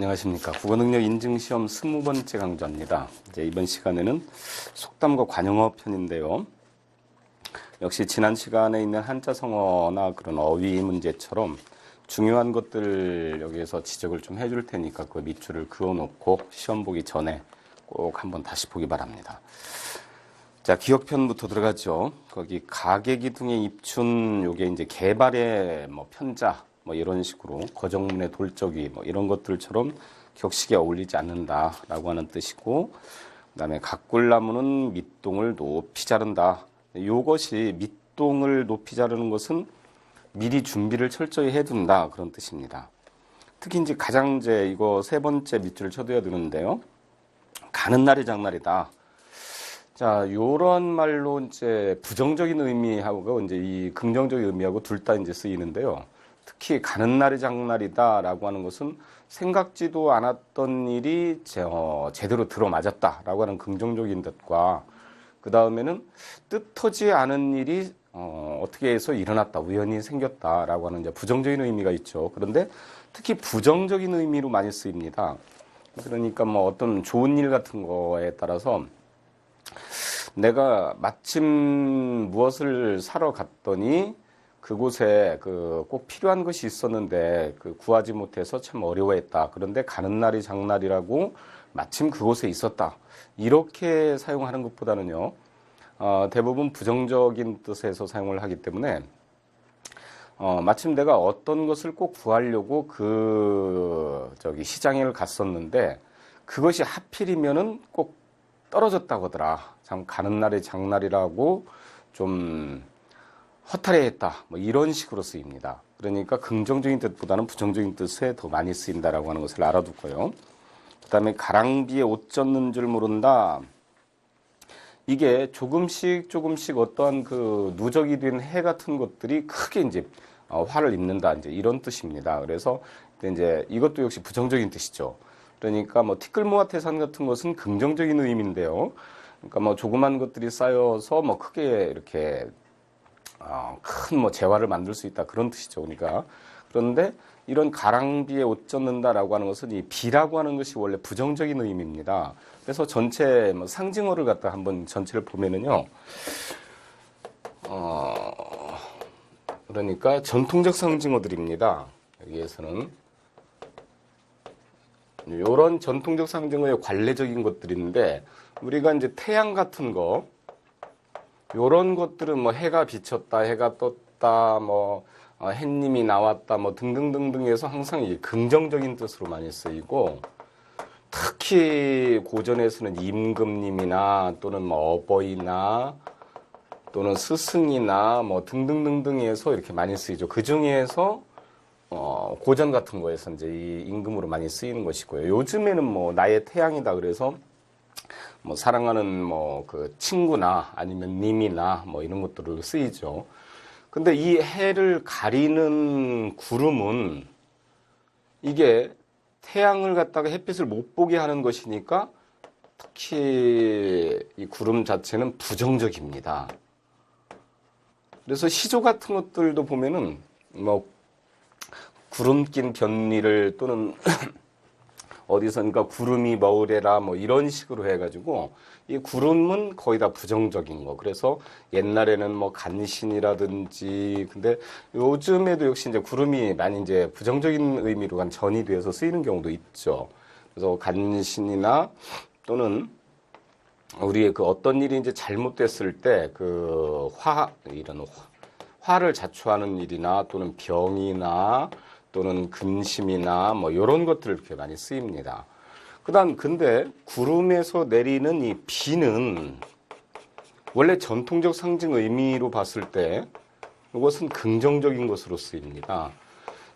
안녕하십니까. 국어능력 인증시험 20번째 강좌입니다. 이제 이번 시간에는 속담과 관용어 편인데요. 역시 지난 시간에 있는 한자성어나 그런 어휘 문제처럼 중요한 것들 여기에서 지적을 좀 해줄 테니까 그 밑줄을 그어놓고 시험 보기 전에 꼭 한번 다시 보기 바랍니다. 자, 기억편부터 들어가죠. 거기 가계기둥의 입춘, 요게 이제 개발의 편자, 이런 식으로 거정문의 돌적이 이런 것들처럼 격식에 어울리지 않는다라고 하는 뜻이고, 그다음에 가꿀나무는 밑동을 높이 자른다. 요것이 밑동을 높이 자르는 것은 미리 준비를 철저히 해둔다 그런 뜻입니다. 특히 이제 가장 이거 세 번째 밑줄을 쳐둬야 되는데요. 가는 날이 장날이다. 자, 요런 말로 이제 부정적인 의미하고 이제 이 긍정적인 의미하고 둘 다 이제 쓰이는데요. 특히 가는 날이 장날이다라고 하는 것은 생각지도 않았던 일이 제대로 들어맞았다라고 하는 긍정적인 뜻과 그 다음에는 뜻하지 않은 일이 어떻게 해서 일어났다, 우연히 생겼다라고 하는 이제 부정적인 의미가 있죠. 그런데 특히 부정적인 의미로 많이 쓰입니다. 그러니까 어떤 좋은 일 같은 거에 따라서 내가 마침 무엇을 사러 갔더니 그곳에 꼭 필요한 것이 있었는데 구하지 못해서 참 어려워했다. 그런데 가는 날이 장날이라고 마침 그곳에 있었다. 이렇게 사용하는 것보다는요, 대부분 부정적인 뜻에서 사용을 하기 때문에 마침 내가 어떤 것을 꼭 구하려고 시장에 갔었는데 그것이 하필이면은 꼭 떨어졌다고 하더라. 참 가는 날이 장날이라고 좀 허탈해했다. 이런 식으로 쓰입니다. 그러니까 긍정적인 뜻보다는 부정적인 뜻에 더 많이 쓰인다라고 하는 것을 알아두고요. 그 다음에 가랑비에 옷 젖는 줄 모른다. 이게 조금씩 어떠한 누적이 된 해 같은 것들이 크게 이제 화를 입는다. 이제 이런 뜻입니다. 그래서 이제 이것도 역시 부정적인 뜻이죠. 그러니까 티끌모아태산 같은 것은 긍정적인 의미인데요. 그러니까 조그만 것들이 쌓여서 크게 이렇게 큰 재화를 만들 수 있다 그런 뜻이죠. 그러니까 그런데 이런 가랑비에 옷 젖는다라고 하는 것은 이 비라고 하는 것이 원래 부정적인 의미입니다. 그래서 전체 상징어를 갖다 한번 전체를 보면은요. 그러니까 전통적 상징어들입니다. 여기에서는 이런 전통적 상징어의 관례적인 것들인데 우리가 이제 태양 같은 거 요런 것들은 해가 비쳤다, 해가 떴다, 햇님이 나왔다, 등등등등 해서 항상 이 긍정적인 뜻으로 많이 쓰이고, 특히 고전에서는 임금님이나 또는 어버이나 또는 스승이나 등등등등 해서 이렇게 많이 쓰이죠. 그 중에서 고전 같은 거에서 이제 이 임금으로 많이 쓰이는 것이고요. 요즘에는 나의 태양이다 그래서 사랑하는 친구나 아니면 님이나 이런 것들을 쓰이죠. 근데 이 해를 가리는 구름은 이게 태양을 갖다가 햇빛을 못 보게 하는 것이니까 특히 이 구름 자체는 부정적입니다. 그래서 시조 같은 것들도 보면은 구름 낀 변리를 또는 어디선가 구름이 머우래라 이런 식으로 해가지고 이 구름은 거의 다 부정적인 거. 그래서 옛날에는 간신이라든지 근데 요즘에도 역시 이제 구름이 많이 이제 부정적인 의미로 전이 되어서 쓰이는 경우도 있죠. 그래서 간신이나 또는 우리의 어떤 일이 이제 잘못됐을 때 이런 화를 자초하는 일이나 또는 병이나 또는 근심이나 이런 것들 이렇게 많이 쓰입니다. 근데 구름에서 내리는 이 비는 원래 전통적 상징 의미로 봤을 때 이것은 긍정적인 것으로 쓰입니다.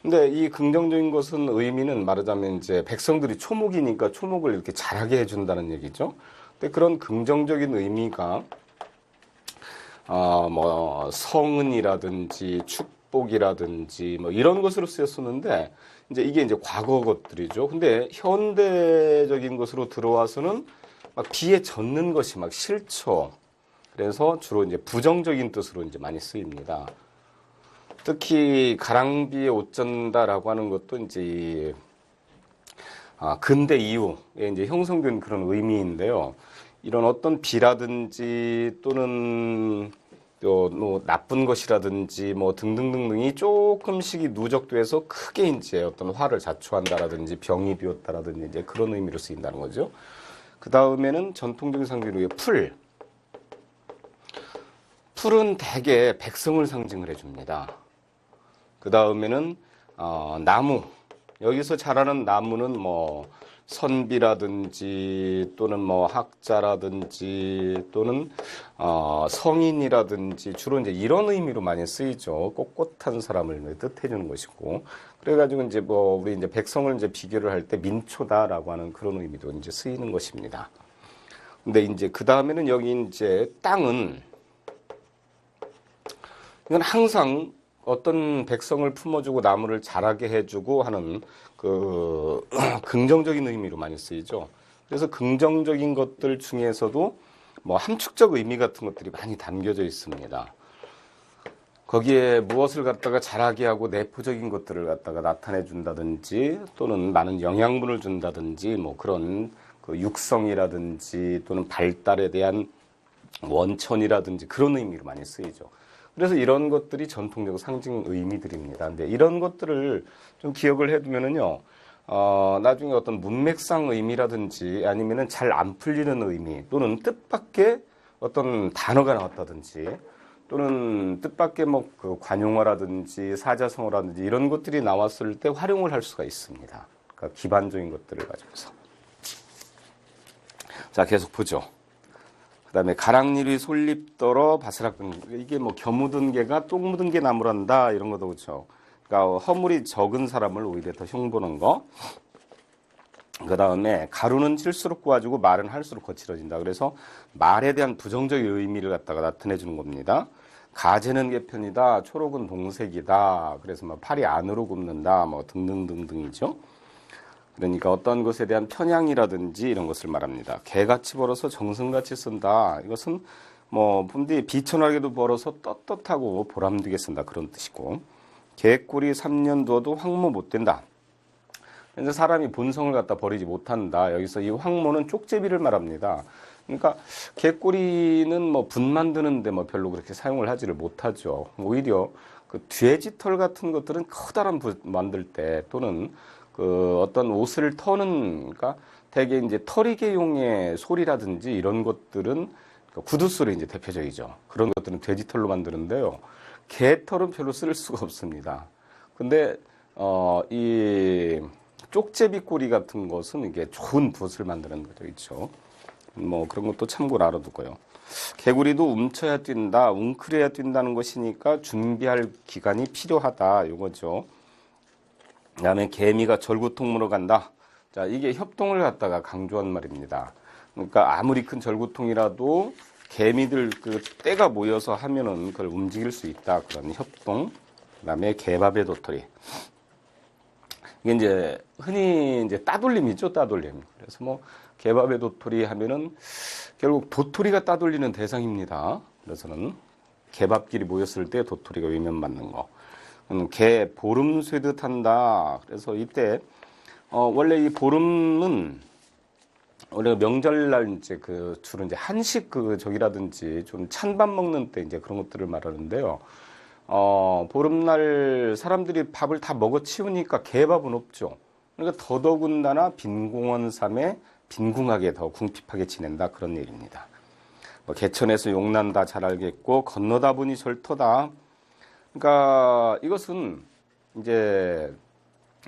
근데 이 긍정적인 것은 의미는 말하자면 이제 백성들이 초목이니까 초목을 이렇게 자라게 해준다는 얘기죠. 근데 그런 긍정적인 의미가 성은이라든지 축복이라든지 이런 것으로 쓰였었는데 이게 이제 과거 것들이죠. 근데 현대적인 것으로 들어와서는 비에 젖는 것이 싫죠. 그래서 주로 이제 부정적인 뜻으로 이제 많이 쓰입니다. 특히 가랑비에 옷 젖는다라고 하는 것도 이제 근대 이후에 이제 형성된 그런 의미인데요. 이런 어떤 비라든지 또는 뭐 나쁜 것이라든지 뭐 등등등등이 조금씩 누적돼서 크게 이제 어떤 화를 자초한다라든지 병이 비었다라든지 이제 그런 의미로 쓰인다는 거죠. 그 다음에는 전통적인 상징으로 풀은 대개 백성을 상징을 해줍니다. 그 다음에는 나무, 여기서 자라는 나무는 뭐 선비라든지 또는 뭐 학자라든지 또는 성인이라든지 주로 이제 이런 의미로 많이 쓰이죠. 꼿꼿한 사람을 뜻해 주는 것이고, 그래가지고 이제 뭐 우리 이제 백성을 이제 비교를 할 때 민초다라고 하는 그런 의미도 이제 쓰이는 것입니다. 근데 이제 그 다음에는 여기 이제 땅은, 이건 항상 어떤 백성을 품어주고 나무를 자라게 해주고 하는 그 긍정적인 의미로 많이 쓰이죠. 그래서 긍정적인 것들 중에서도 뭐 함축적 의미 같은 것들이 많이 담겨져 있습니다. 거기에 무엇을 갖다가 자라게 하고 내포적인 것들을 갖다가 나타내 준다든지 또는 많은 영양분을 준다든지 뭐 그런 그 육성이라든지 또는 발달에 대한 원천이라든지 그런 의미로 많이 쓰이죠. 그래서 이런 것들이 전통적 상징 의미들입니다. 근데 이런 것들을 좀 기억을 해두면은요, 나중에 어떤 문맥상 의미라든지 아니면은 잘 안 풀리는 의미 또는 뜻밖의 어떤 단어가 나왔다든지 또는 뜻밖의 뭐 그 관용어라든지 사자성어라든지 이런 것들이 나왔을 때 활용을 할 수가 있습니다. 그러니까 기반적인 것들을 가지고서. 자, 계속 보죠. 그 다음에 가랑잎이 솔잎더러 바스락 이게 뭐 겨 묻은 개가 똥 묻은 개 나무란다 이런 것도 그렇죠. 그러니까 허물이 적은 사람을 오히려 더 흉보는 거. 그 다음에 가루는 찔수록 구워지고 말은 할수록 거칠어진다. 그래서 말에 대한 부정적인 의미를 갖다가 나타내 주는 겁니다. 가재는 개편이다. 초록은 동색이다. 그래서 뭐 팔이 안으로 굽는다. 뭐 등등등등이죠. 그러니까 어떤 것에 대한 편향이라든지 이런 것을 말합니다. 개같이 벌어서 정성같이 쓴다. 이것은 뭐 분디 비천하게도 벌어서 떳떳하고 보람되게 쓴다. 그런 뜻이고, 개꿀이 3년 두어도 황모 못 된다. 그래서 사람이 본성을 갖다 버리지 못한다. 여기서 이 황모는 쪽제비를 말합니다. 그러니까 개꼬리는 뭐 분 만드는데 뭐 별로 그렇게 사용을 하지를 못하죠. 오히려 그 돼지털 같은 것들은 커다란 붓 만들 때 또는 그 어떤 옷을 터는, 그러니까 대개 이제 털이개용의 소리라든지 이런 것들은 구두 소리 이제 대표적이죠. 그런 것들은 돼지털로 만드는데요. 개털은 별로 쓸 수가 없습니다. 근데 이 쪽제비 꼬리 같은 것은 이게 좋은 붓을 만드는 거죠, 있죠. 뭐 그런 것도 참고로 알아두고요. 개구리도 움쳐야 뛴다, 웅크려야 뛴다는 것이니까 준비할 기간이 필요하다, 이거죠. 그다음에 개미가 절구통으로 간다. 자, 이게 협동을 갖다가 강조한 말입니다. 그러니까 아무리 큰 절구통이라도 개미들 그 떼가 모여서 하면은 그걸 움직일 수 있다. 그런 협동. 그다음에 개밥의 도토리. 이게 이제 흔히 이제 따돌림이죠, 따돌림. 그래서 뭐 개밥의 도토리 하면은 결국 도토리가 따돌리는 대상입니다. 그래서는 개밥끼리 모였을 때 도토리가 외면받는 거. 개 보름 쇠듯 한다. 그래서 이때 원래 이 보름은 원래 명절날 이제 그 주로 이제 한식 그 저기라든지 좀 찬밥 먹는 때 이제 그런 것들을 말하는데요. 보름날 사람들이 밥을 다 먹어 치우니까 개밥은 없죠. 그러니까 더더군다나 빈공원 삶에 빈궁하게 더 궁핍하게 지낸다, 그런 얘기입니다. 뭐 개천에서 용난다 잘 알겠고 건너다 보니 절터다. 그러니까 이것은 이제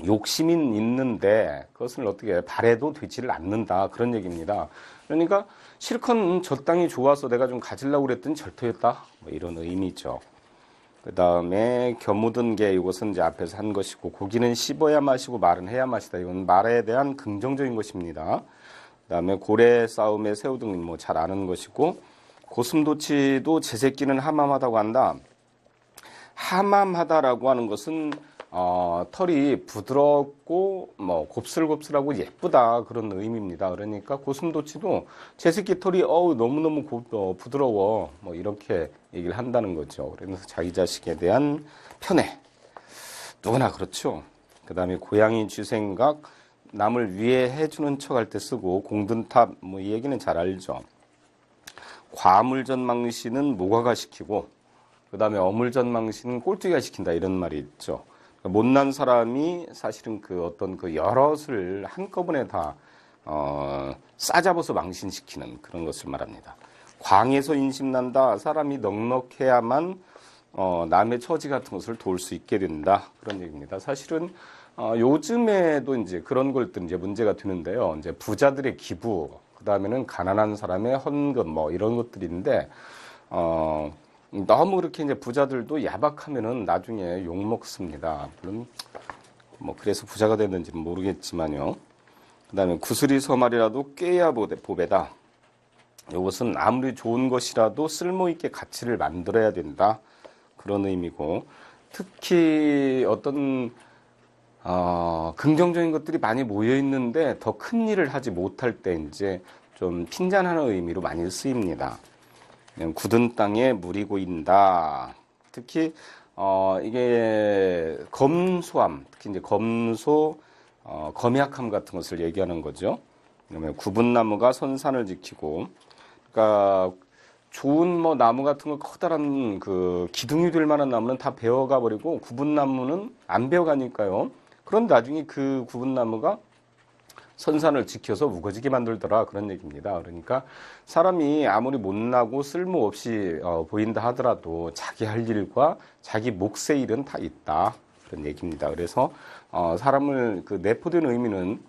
욕심이 있는데 그것을 어떻게 바래도 되지를 않는다, 그런 얘기입니다. 그러니까 실컷 저 땅이 좋아서 내가 좀 가지려고 그랬더니 절터였다, 뭐 이런 의미죠. 그 다음에 겨묻은 게, 이것은 이제 앞에서 한 것이고, 고기는 씹어야 마시고 말은 해야 마시다. 이건 말에 대한 긍정적인 것입니다. 그 다음에 고래 싸움에 새우 등 뭐 잘 아는 것이고, 고슴도치도 제 새끼는 함함하다고 한다. 함함하다라고 하는 것은 털이 부드럽고 뭐 곱슬곱슬하고 예쁘다, 그런 의미입니다. 그러니까 고슴도치도 제 새끼 털이 너무너무 부드러워, 뭐 이렇게 얘기를 한다는 거죠. 그래서 자기 자식에 대한 편애, 누구나 그렇죠. 그 다음에 고양이 쥐생각, 남을 위해 주는 척 할 때 쓰고 공든탑 뭐 이 얘기는 잘 알죠. 과물전망시는 모가가 시키고 그다음에 어물전망시는 꼴뚜기가 시킨다 이런 말이 있죠. 못난 사람이 사실은 그 어떤 그 여럿을 한꺼번에 다 싸잡아서 망신시키는 그런 것을 말합니다. 광에서 인심난다. 사람이 넉넉해야만 남의 처지 같은 것을 도울 수 있게 된다. 그런 얘기입니다. 사실은 요즘에도 이제 그런 것들 이제 문제가 되는데요. 이제 부자들의 기부, 그 다음에는 가난한 사람의 헌금, 뭐 이런 것들인데 너무 그렇게 이제 부자들도 야박하면은 나중에 욕 먹습니다. 물론 뭐 그래서 부자가 됐는지는 모르겠지만요. 그 다음에 구슬이 서말이라도 꿰야 보배다. 이것은 아무리 좋은 것이라도 쓸모있게 가치를 만들어야 된다. 그런 의미고, 특히 어떤 긍정적인 것들이 많이 모여 있는데 더 큰 일을 하지 못할 때 이제 좀 핀잔하는 의미로 많이 쓰입니다. 굳은 땅에 물이 고인다. 특히 이게 검소함, 특히 이제 검소, 검약함 같은 것을 얘기하는 거죠. 그러면 굽은 나무가 선산을 지키고, 그러니까 좋은 뭐 나무 같은 거 커다란 그 기둥이 될 만한 나무는 다 베어가 버리고 굽은 나무는 안 베어가니까요. 그런데 나중에 그 굽은 나무가 선산을 지켜서 우거지게 만들더라 그런 얘기입니다. 그러니까 사람이 아무리 못나고 쓸모없이 보인다 하더라도 자기 할 일과 자기 몫의 일은 다 있다 그런 얘기입니다. 그래서 사람을 그 내포된 의미는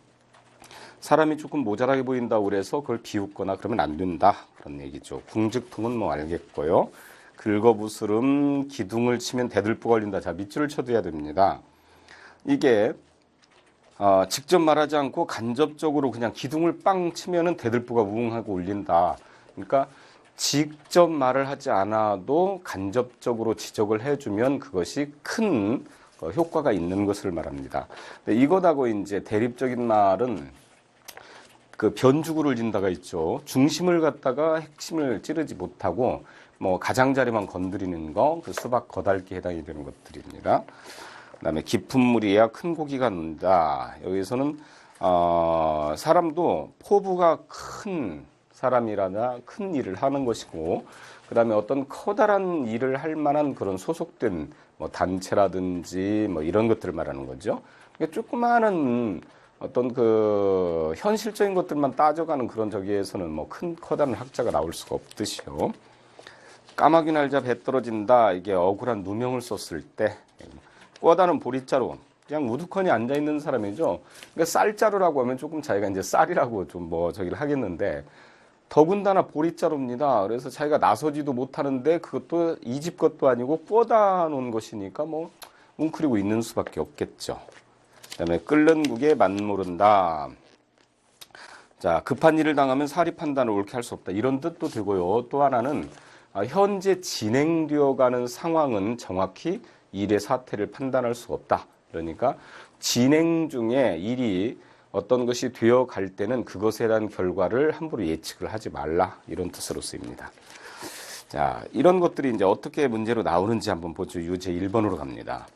사람이 조금 모자라게 보인다고 그래서 그걸 비웃거나 그러면 안 된다 그런 얘기죠. 궁즉통은 뭐 알겠고요. 긁어부스름 기둥을 치면 대들보 걸린다. 자, 밑줄을 쳐둬야 됩니다. 이게 직접 말하지 않고 간접적으로 그냥 기둥을 빵 치면은 대들보가 우웅하고 울린다. 그러니까 직접 말을 하지 않아도 간접적으로 지적을 해주면 그것이 큰 효과가 있는 것을 말합니다. 이것하고 이제 대립적인 말은 그 변죽을 울린다가 있죠. 중심을 갖다가 핵심을 찌르지 못하고 뭐 가장자리만 건드리는 거, 그 수박 거달기에 해당이 되는 것들입니다. 그다음에 깊은 물이야 큰 고기가 는다. 여기서는 사람도 포부가 큰 사람이라나 큰 일을 하는 것이고, 그다음에 어떤 커다란 일을 할 만한 그런 소속된 뭐 단체라든지 뭐 이런 것들을 말하는 거죠. 그러니까 조그마한 어떤 그 현실적인 것들만 따져가는 그런 저기에서는 뭐 큰 커다란 학자가 나올 수가 없듯이요. 까마귀 날자 배 떨어진다. 이게 억울한 누명을 썼을 때 꿔다는 보리자루 그냥 우두커니 앉아 있는 사람이죠. 그러니까 쌀자루라고 하면 조금 자기가 이제 쌀이라고 좀 뭐 저기를 하겠는데 더군다나 보리자루입니다. 그래서 자기가 나서지도 못하는데 그것도 이 집 것도 아니고 꿔다 놓은 것이니까 뭐 웅크리고 있는 수밖에 없겠죠. 그다음에 끓는 국에 맛 모른다. 자, 급한 일을 당하면 사리 판단을 옳게 할 수 없다. 이런 뜻도 되고요. 또 하나는 현재 진행되어 가는 상황은 정확히 일의 사태를 판단할 수가 없다. 그러니까 진행 중에 일이 어떤 것이 되어 갈 때는 그것에 대한 결과를 함부로 예측을 하지 말라. 이런 뜻으로 쓰입니다. 자, 이런 것들이 이제 어떻게 문제로 나오는지 한번 보죠. 유제 1번으로 갑니다.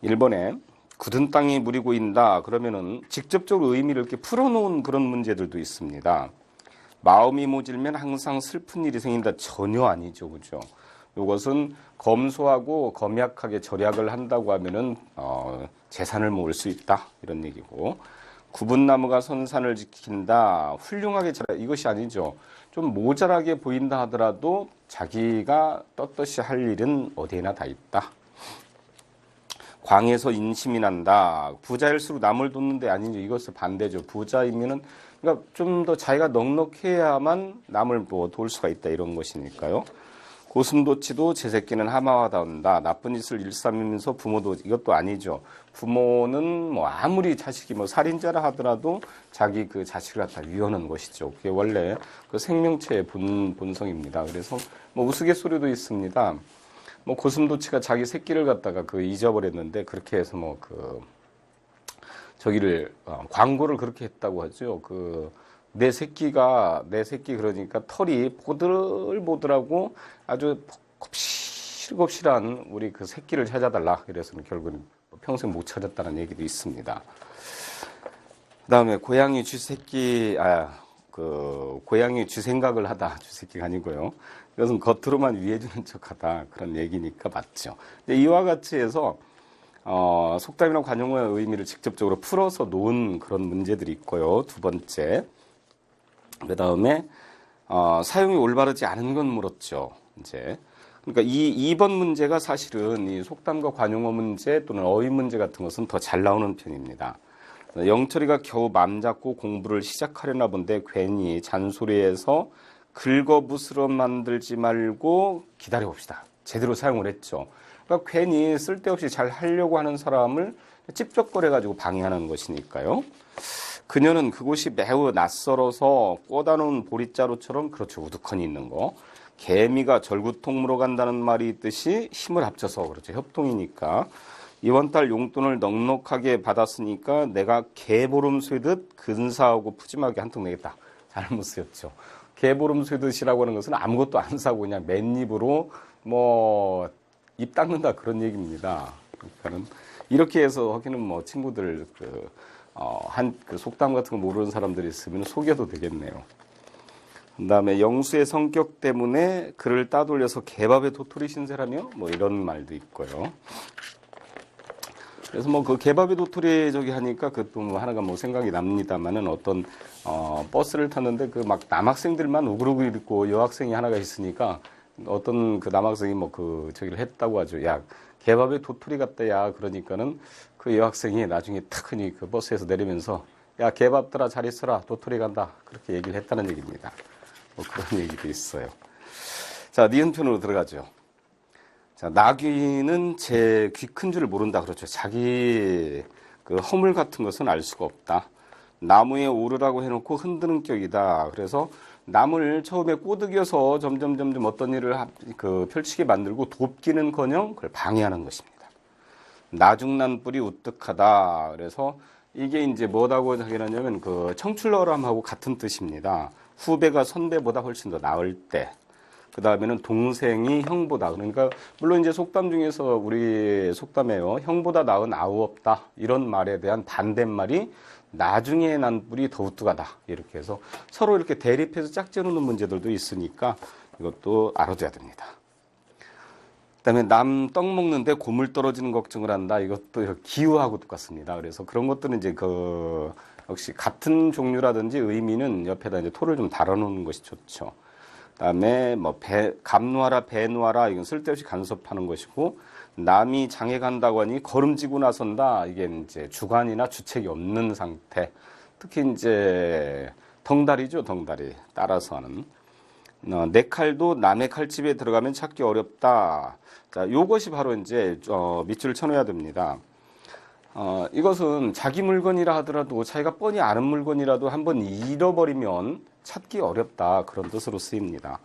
1번에 굳은 땅이 물이 고인다. 그러면은 직접적으로 의미를 이렇게 풀어놓은 그런 문제들도 있습니다. 마음이 모질면 항상 슬픈 일이 생긴다. 전혀 아니죠, 그죠? 이것은 검소하고 검약하게 절약을 한다고 하면은 재산을 모을 수 있다 이런 얘기고, 굽은 나무가 선산을 지킨다. 훌륭하게 자라 이것이 아니죠. 좀 모자라게 보인다 하더라도 자기가 떳떳이 할 일은 어디에나 다 있다. 광에서 인심이 난다. 부자일수록 남을 돕는데 아니죠. 이것은 반대죠. 부자이면은 그러니까 좀 더 자기가 넉넉해야만 남을 뭐 도울 수가 있다 이런 것이니까요. 고슴도치도 제 새끼는 하마와 닿는다. 나쁜 짓을 일삼으면서 부모도 이것도 아니죠. 부모는 뭐 아무리 자식이 뭐 살인자라 하더라도 자기 그 자식을 갖다 위하는 것이죠. 그게 원래 그 생명체의 본성입니다. 그래서 뭐 우스갯소리도 있습니다. 뭐 고슴도치가 자기 새끼를 갖다가 그 잊어버렸는데 그렇게 해서 뭐 그 저기를 광고를 그렇게 했다고 하죠. 그 내 새끼 그러니까 털이 보들보들하고 아주 곱실곱실한 우리 그 새끼를 찾아달라. 그래서 결국은 평생 못 찾았다는 얘기도 있습니다. 그다음에 고양이 쥐새끼, 고양이 쥐생각을 하다. 쥐새끼가 아니고요. 이것은 겉으로만 위해주는 척하다. 그런 얘기니까 맞죠. 근데 이와 같이 해서 속담이나 관용어의 의미를 직접적으로 풀어서 놓은 그런 문제들이 있고요. 두 번째, 그 다음에 사용이 올바르지 않은 건 물었죠. 이제 그러니까 이 2번 문제가 사실은 이 속담과 관용어 문제 또는 어휘 문제 같은 것은 더 잘 나오는 편입니다. 영철이가 겨우 맘 잡고 공부를 시작하려나 본데 괜히 잔소리해서 긁어부스러 만들지 말고 기다려봅시다. 제대로 사용을 했죠. 그러니까 괜히 쓸데없이 잘 하려고 하는 사람을 찝쩍거려가지고 방해하는 것이니까요. 그녀는 그곳이 매우 낯설어서 꽂아놓은 보릿자루처럼 그렇죠. 우두커니 있는 거. 개미가 절구통무로 간다는 말이 있듯이 힘을 합쳐서 그렇죠. 협동이니까. 이번 달 용돈을 넉넉하게 받았으니까 내가 개보름 쇠듯 근사하고 푸짐하게 한 통 내겠다. 잘못 쓰였죠. 개보름 쇠듯이라고 하는 것은 아무것도 안 사고 그냥 맨입으로 입 닦는다 그런 얘기입니다. 그러니까는 이렇게 해서 하기는 친구들 그 속담 같은 거 모르는 사람들이 있으면 속여도 되겠네요. 그다음에 영수의 성격 때문에 그를 따돌려서 개밥에 도토리 신세라며 이런 말도 있고요. 그래서 그 개밥에 도토리 하니까 그또 하나가 생각이 납니다만은 어떤 버스를 탔는데 그 막 남학생들만 우글우글 입고 여학생이 하나가 있으니까 어떤 그 남학생이 저기를 했다고 하죠. 야, 개밥에 도토리 같다, 야. 그러니까는 그 여학생이 나중에 탁 하니 그 버스에서 내리면서 야, 개밥들아 잘 있어라. 도토리 간다. 그렇게 얘기를 했다는 얘기입니다. 그런 얘기도 있어요. 자, 니은편으로 들어가죠. 자, 나귀는 제 귀 큰 줄 모른다. 그렇죠. 자기 그 허물 같은 것은 알 수가 없다. 나무에 오르라고 해놓고 흔드는 격이다. 그래서 남을 처음에 꼬드겨서 점점 어떤 일을 펼치게 만들고 돕기는커녕 그걸 방해하는 것입니다. 나중난 뿔이 우뜩하다. 그래서 이게 이제 뭐라고 하냐면 그 청출어람하고 같은 뜻입니다. 후배가 선배보다 훨씬 더 나을 때. 그 다음에는 동생이 형보다. 그러니까 물론 이제 속담 중에서 우리 속담에요. 형보다 나은 아우 없다. 이런 말에 대한 반대말이 나중에 난 뿔이 더 우뚝하다. 이렇게 해서 서로 이렇게 대립해서 짝지어놓는 문제들도 있으니까 이것도 알아둬야 됩니다. 그다음에 남 떡 먹는데 고물 떨어지는 걱정을 한다. 이것도 기후하고 똑같습니다. 그래서 그런 것들은 이제 역시 같은 종류라든지 의미는 옆에다 이제 토를 좀 달아놓는 것이 좋죠. 그다음에 감 놓아라 배 놓아라 이건 쓸데없이 간섭하는 것이고 남이 장에 간다고 하니 걸음지고 나선다 이게 이제 주관이나 주책이 없는 상태. 특히 이제 덩다리죠, 덩다리 따라서 하는. 내 칼도 남의 칼집에 들어가면 찾기 어렵다. 자, 요것이 바로 이제 밑줄을 쳐놓아야 됩니다. 이것은 자기 물건이라 하더라도 자기가 뻔히 아는 물건이라도 한번 잃어버리면 찾기 어렵다 그런 뜻으로 쓰입니다.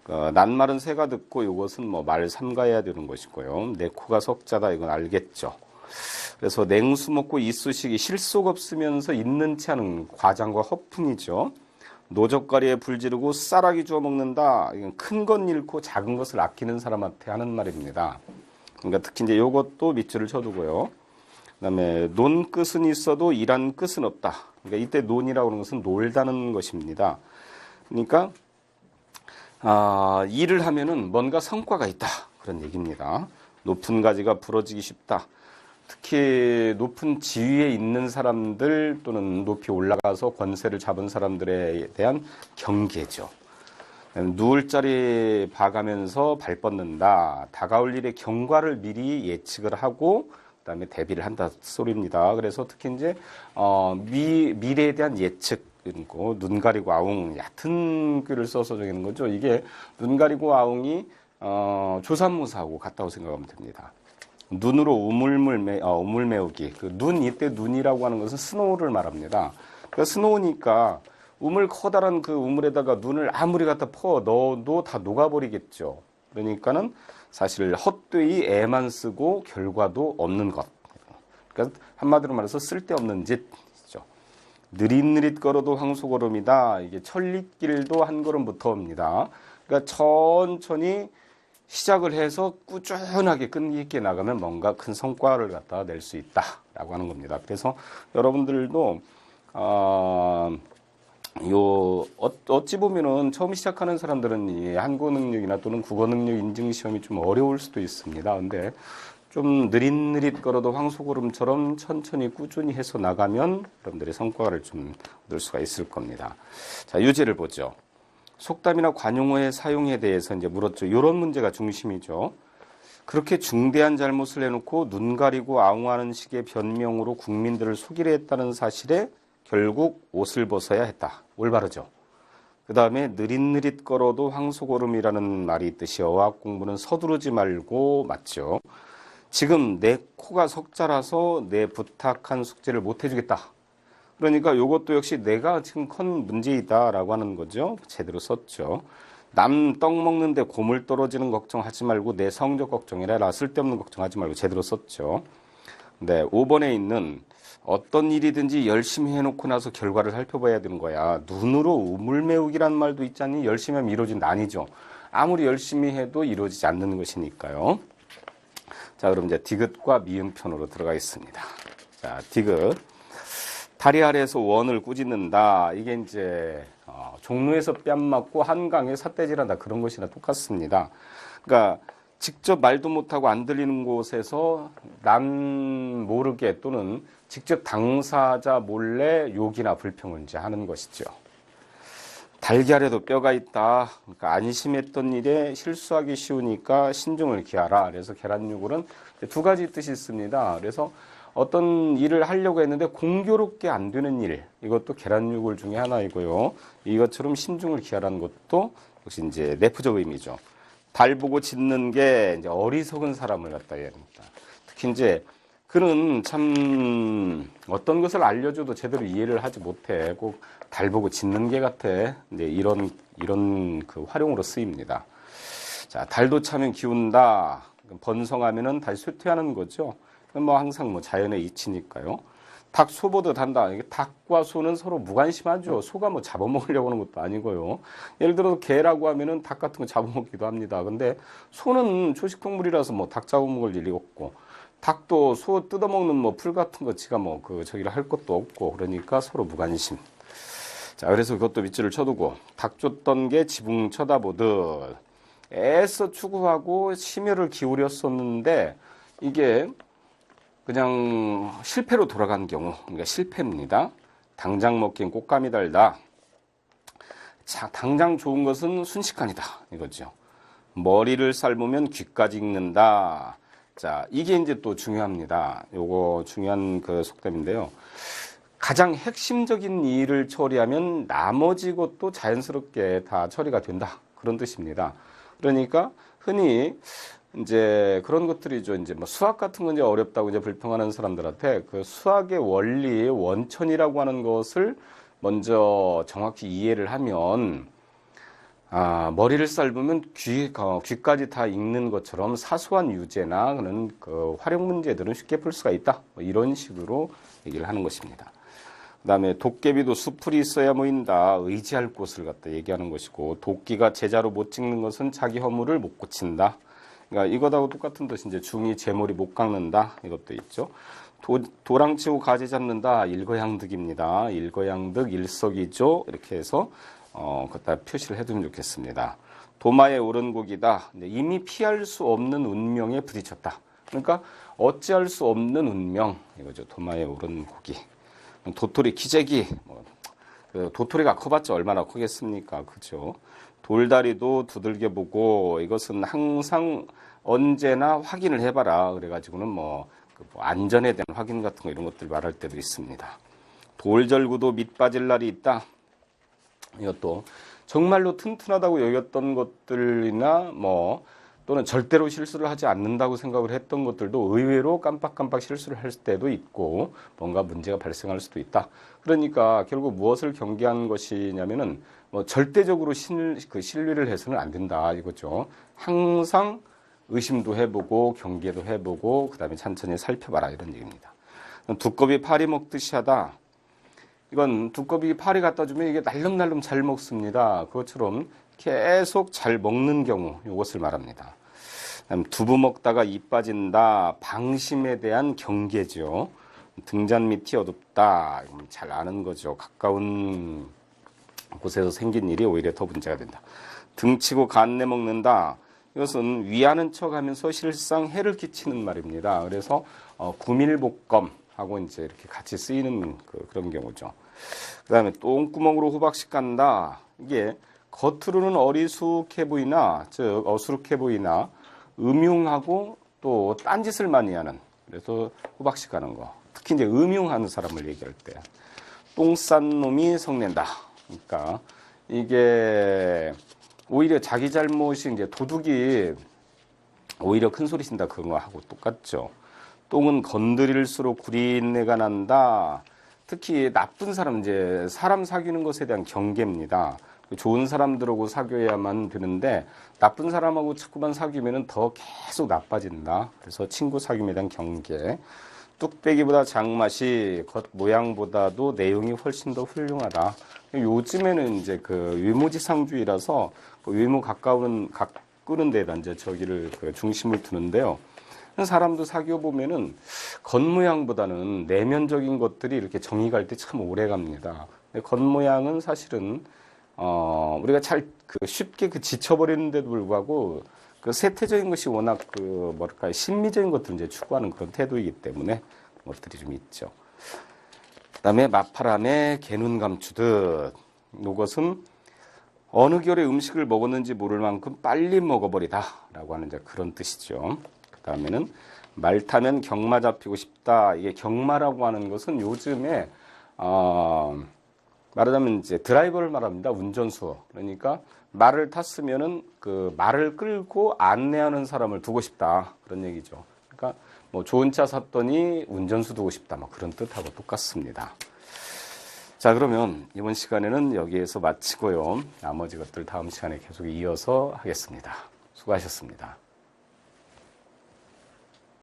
낱말은 새가 듣고 이것은 말 삼가해야 되는 것이고요. 내 코가 석자다 이건 알겠죠. 그래서 냉수 먹고 이쑤시개 실속 없으면서 있는 체 하는 과장과 허풍이죠. 노젓가리에 불 지르고 쌀아기 주워 먹는다. 이건 큰 건 잃고 작은 것을 아끼는 사람한테 하는 말입니다. 그러니까 특히 이제 이것도 밑줄을 쳐두고요. 그다음에 논 끝은 있어도 일한 끝은 없다. 그러니까 이때 논이라고 하는 것은 놀다는 것입니다. 그러니까 일을 하면은 뭔가 성과가 있다 그런 얘기입니다. 높은 가지가 부러지기 쉽다. 특히 높은 지위에 있는 사람들 또는 높이 올라가서 권세를 잡은 사람들에 대한 경계죠. 누울 자리 봐가면서 발 뻗는다. 다가올 일의 경과를 미리 예측을 하고 그다음에 대비를 한다 소리입니다. 그래서 특히 이제 미래에 대한 예측 그리고 눈 가리고 아웅 얕은 글을 써서 적는 거죠. 이게 눈 가리고 아웅이 조삼모사하고 같다고 생각하면 됩니다. 눈으로 우물 메우기. 그 눈 이때 눈이라고 하는 것은 스노우를 말합니다. 그러니까 스노우니까 우물 커다란 그 우물에다가 눈을 아무리 갖다 퍼 넣어도 다 녹아버리겠죠. 그러니까는 사실 헛되이 애만 쓰고 결과도 없는 것. 그러니까 한마디로 말해서 쓸데없는 짓이죠. 느릿느릿 걸어도 황소걸음이다. 이게 천리길도 한 걸음부터 옵니다. 그러니까 천천히 시작을 해서 꾸준하게 끈기 있게 나가면 뭔가 큰 성과를 갖다 낼 수 있다라고 하는 겁니다. 그래서 여러분들도 어찌 보면은 처음 시작하는 사람들은 이 한국어 능력이나 또는 국어 능력 인증 시험이 좀 어려울 수도 있습니다. 근데 좀 느릿느릿 걸어도 황소걸음처럼 천천히 꾸준히 해서 나가면 여러분들의 성과를 좀 얻을 수가 있을 겁니다. 자, 유제를 보죠. 속담이나 관용어의 사용에 대해서 이제 물었죠. 이런 문제가 중심이죠. 그렇게 중대한 잘못을 해놓고 눈 가리고 아웅하는 식의 변명으로 국민들을 속이려 했다는 사실에 결국 옷을 벗어야 했다. 올바르죠. 그 다음에 느릿느릿 걸어도 황소걸음이라는 말이 있듯이 어학 공부는 서두르지 말고 맞죠. 지금 내 코가 석자라서 내 부탁한 숙제를 못 해주겠다. 그러니까 이것도 역시 내가 지금 큰 문제이다라고 하는 거죠. 제대로 썼죠. 남 떡 먹는데 고물 떨어지는 걱정하지 말고 내 성적 걱정이라 쓸데없는 걱정하지 말고 제대로 썼죠. 네, 5번에 있는 어떤 일이든지 열심히 해놓고 나서 결과를 살펴봐야 되는 거야. 눈으로 우물 메우기란 말도 있잖니. 열심히 하면 이루어진다. 아니죠. 아무리 열심히 해도 이루어지지 않는 것이니까요. 자, 그럼 이제 디귿과 미음편으로 들어가겠습니다. 자, 디귿. 다리 아래에서 원을 꾸짖는다. 이게 이제 종로에서 뺨 맞고 한강에 삿대질한다. 그런 것이나 똑같습니다. 그러니까 직접 말도 못하고 안 들리는 곳에서 남 모르게 또는 직접 당사자 몰래 욕이나 불평을 이제 하는 것이죠. 달걀에도 뼈가 있다. 그러니까 안심했던 일에 실수하기 쉬우니까 신중을 기하라. 그래서 계란육을은 두 가지 뜻이 있습니다. 그래서 어떤 일을 하려고 했는데 공교롭게 안 되는 일, 이것도 계란육을 중에 하나이고요. 이것처럼 신중을 기하라는 것도 역시 이제 내부적 의미죠. 달 보고 짖는 게 이제 어리석은 사람을 갖다 얘기합니다. 특히 이제 그는 참 어떤 것을 알려줘도 제대로 이해를 하지 못해. 꼭 달 보고 짖는 게 같아. 이제 이런 그 활용으로 쓰입니다. 자, 달도 차면 기운다. 번성하면은 달 쇠퇴하는 거죠. 뭐 항상 뭐 자연의 이치니까요. 닭 소보듯 한다. 이게 닭과 소는 서로 무관심하죠. 소가 뭐 잡아먹으려고 하는 것도 아니고요. 예를 들어 개라고 하면은 닭 같은 거 잡아먹기도 합니다. 근데 소는 초식동물이라서 뭐 닭 잡아먹을 일이 없고, 닭도 소 뜯어먹는 뭐 풀 같은 거 지가 뭐 저기를 할 것도 없고, 그러니까 서로 무관심. 자, 그래서 그것도 밑줄을 쳐두고, 닭 쫓던 게 지붕 쳐다보듯 애써 추구하고 심혈을 기울였었는데 이게 그냥 실패로 돌아간 경우, 그러니까 실패입니다. 당장 먹기엔 꽃감이 달다. 자, 당장 좋은 것은 순식간이다. 이거죠. 머리를 삶으면 귀까지 익는다. 자, 이게 이제 또 중요합니다. 요거 중요한 그 속담인데요. 가장 핵심적인 일을 처리하면 나머지 것도 자연스럽게 다 처리가 된다. 그런 뜻입니다. 그러니까 흔히 이제 그런 것들이죠. 이제 뭐 수학 같은 건 이제 어렵다고 이제 불평하는 사람들한테 그 수학의 원리, 원천이라고 하는 것을 먼저 정확히 이해를 하면, 머리를 삶으면 귀까지 다 익는 것처럼 사소한 유제나 그런 그 활용 문제들은 쉽게 풀 수가 있다. 뭐 이런 식으로 얘기를 하는 것입니다. 그 다음에 도깨비도 수풀이 있어야 모인다. 의지할 곳을 갖다 얘기하는 것이고, 도끼가 제자로 못 찍는 것은 자기 허물을 못 고친다. 그러니까 이것하고 똑같은 뜻이 이제 중이 제 머리 못 깎는다. 이것도 있죠. 도랑치고 가지 잡는다. 일거양득입니다. 일거양득, 일석이조 이렇게 해서 갖다 표시를 해두면 좋겠습니다. 도마에 오른 곡이다. 이미 피할 수 없는 운명에 부딪혔다. 그러니까 어찌할 수 없는 운명 이거죠. 도마에 오른 곡이. 도토리 기재기, 도토리가 커봤자 얼마나 크겠습니까? 그죠? 돌다리도 두들겨 보고 이것은 항상 언제나 확인을 해봐라. 그래가지고는 뭐 안전에 대한 확인 같은 거 이런 것들 말할 때도 있습니다. 돌절구도 밑 빠질 날이 있다. 이것도 정말로 튼튼하다고 여겼던 것들이나 또는 절대로 실수를 하지 않는다고 생각을 했던 것들도 의외로 깜빡깜빡 실수를 할 때도 있고 뭔가 문제가 발생할 수도 있다. 그러니까 결국 무엇을 경계한 것이냐면은 절대적으로 신뢰를 해서는 안 된다 이거죠. 항상 의심도 해보고 경계도 해보고 그다음에 천천히 살펴봐라 이런 얘기입니다. 두꺼비 파리 먹듯이 하다. 이건 두꺼비 파리 갖다 주면 이게 날름날름 잘 먹습니다. 그것처럼 계속 잘 먹는 경우 이것을 말합니다. 두부 먹다가 이 빠진다. 방심에 대한 경계죠. 등잔 밑이 어둡다. 잘 아는 거죠. 가까운 곳에서 생긴 일이 오히려 더 문제가 된다. 등치고 간내 먹는다. 이것은 위하는 척하면서 실상 해를 끼치는 말입니다. 그래서 구밀복검하고 이제 이렇게 같이 쓰이는 그런 경우죠. 그다음에 똥구멍으로 호박씨 간다. 이게 겉으로는 어리숙해 보이나, 즉 어수룩해 보이나 음흉하고 또 딴짓을 많이 하는. 그래서 호박씨 가는 거. 특히 이제 음흉하는 사람을 얘기할 때 똥 싼 놈이 성낸다. 그러니까 이게 오히려 자기 잘못이 이제 도둑이 오히려 큰 소리 친다 그런 거 하고 똑같죠. 똥은 건드릴수록 구린내가 난다. 특히 나쁜 사람 이제 사람 사귀는 것에 대한 경계입니다. 좋은 사람들하고 사귀어야만 되는데 나쁜 사람하고 자꾸만 사귀면은 더 계속 나빠진다. 그래서 친구 사귐에 대한 경계. 뚝배기보다 장맛이 겉 모양보다도 내용이 훨씬 더 훌륭하다. 요즘에는 이제 그 외모지상주의라서 외모 가꾸는 데다 이제 저기를 중심을 두는데요. 사람도 사귀어 보면은 겉모양보다는 내면적인 것들이 이렇게 정이 갈 때 참 오래 갑니다. 겉모양은 사실은 우리가 잘 쉽게 지쳐버리는데도 불구하고 그 세태적인 것이 워낙 뭐랄까 심미적인 것들을 이제 추구하는 그런 태도이기 때문에 것들이 좀 있죠. 그다음에 마파람에 개눈 감추듯 이것은 어느 결의 음식을 먹었는지 모를 만큼 빨리 먹어버리다라고 하는 이제 그런 뜻이죠. 그다음에는 말 타면 경마 잡히고 싶다. 이게 경마라고 하는 것은 요즘에 말하자면 이제 드라이버를 말합니다. 운전수. 그러니까 말을 탔으면은 그 말을 끌고 안내하는 사람을 두고 싶다. 그런 얘기죠. 그러니까 뭐 좋은 차 샀더니 운전수 두고 싶다. 뭐 그런 뜻하고 똑같습니다. 자, 그러면 이번 시간에는 여기에서 마치고요. 나머지 것들 다음 시간에 계속 이어서 하겠습니다. 수고하셨습니다.